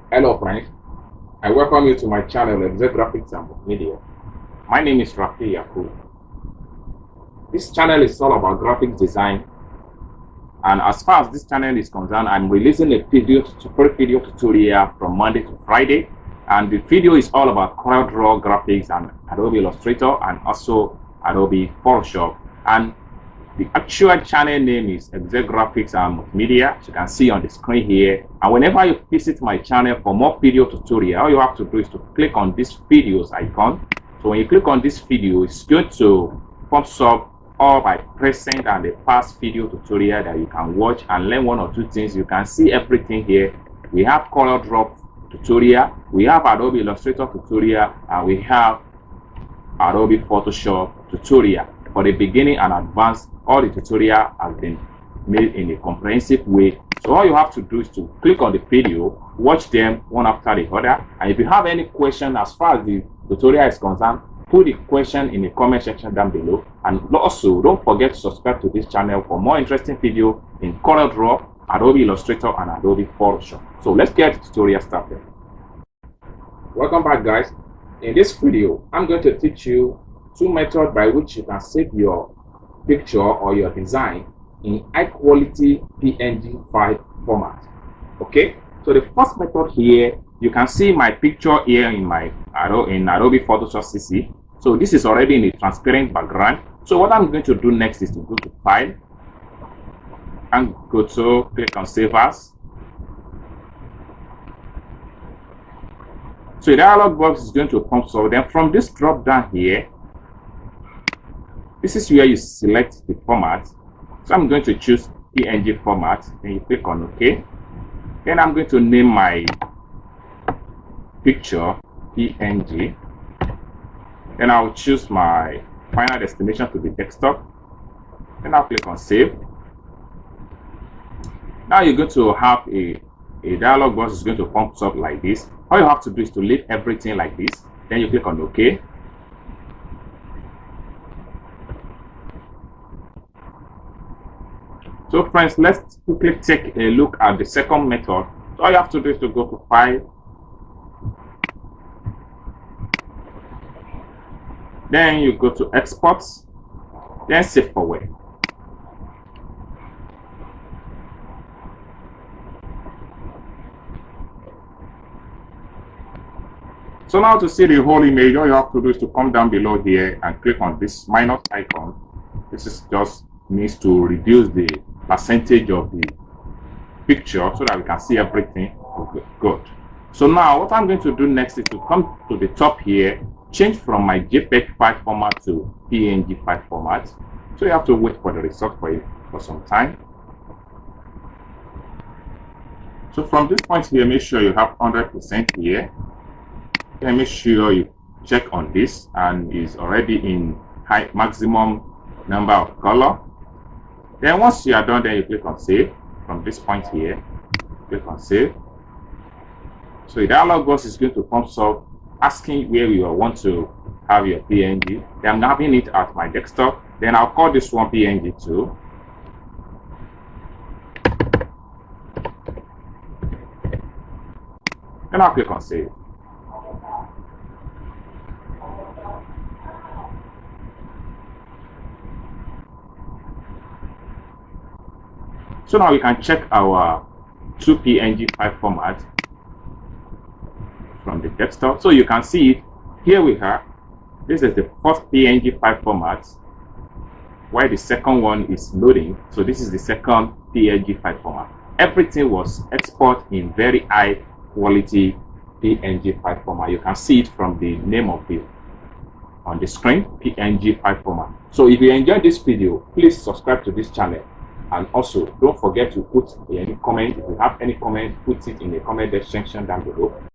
Hello friends, I welcome you to my channel Exec Graphics and Media. My name is Ricciuto. This channel is all about graphics design, and as far as this channel is concerned, I'm releasing a free video tutorial from Monday to Friday, and the video is all about CorelDRAW graphics and Adobe Illustrator and also Adobe Photoshop. And the actual channel name is Exec Graphics and Media, as you can see on the screen here. And whenever you visit my channel for more video tutorial, all you have to do is to click on this videos icon. So when you click on this video, it's going to pop up all my present and the past video tutorial that you can watch and learn one or two things. You can see everything here. We have CorelDRAW tutorial, we have Adobe Illustrator tutorial, and we have Adobe Photoshop tutorial. For the beginning and advanced, all the tutorial has been made in a comprehensive way. So all you have to do is to click on the video, watch them one after the other, and if you have any question as far as the tutorial is concerned, put the question in the comment section down below. And also don't forget to subscribe to this channel for more interesting video in CorelDRAW, Adobe Illustrator and Adobe Photoshop. So let's get the tutorial started. Welcome back guys. In this video I'm going to teach you two methods by which you can save your picture or your design in high quality PNG file format. Okay, so the first method here, you can see my picture here in my Adobe Photoshop CC. So this is already in a transparent background. So what I'm going to do next is to go to File and go to click on Save As. So the dialog box is going to come. So then from this drop down here, this is where you select the format. So I'm going to choose PNG format. Then you click on OK. Then I'm going to name my picture PNG. Then I'll choose my final destination to be desktop. Then I'll click on Save. Now you're going to have a dialog box is going to pop up like this. All you have to do is to leave everything like this. Then you click on OK. So friends, let's quickly take a look at the second method. So all you have to do is to go to File, then you go to Export, then Save Forward. So now to see the whole image, all you have to do is to come down below here and click on this minus icon. This is just means to reduce the percentage of the picture so that we can see everything. Okay, good. So now what I'm going to do next is to come to the top here, change from my JPEG file format to PNG file format. So you have to wait for the result for some time. So from this point here, make sure you have 100% here. Then make sure you check on this and is already in high maximum number of color. Then once you are done, then you click on Save. From this point here, click on Save. So the dialog box is going to pop up asking where you want to have your PNG. Then I'm having it at my desktop. Then I'll call this one PNG 2. Then I'll click on Save. So now we can check our two PNG file format from the desktop. So you can see it. Here we are. This is the first PNG file format, while the second one is loading. So this is the second PNG file format. Everything was exported in very high quality PNG file format. You can see it from the name of it on the screen, PNG file format. So if you enjoyed this video, please subscribe to this channel. And also, don't forget to put any comment. If you have any comment, put it in the comment section down below.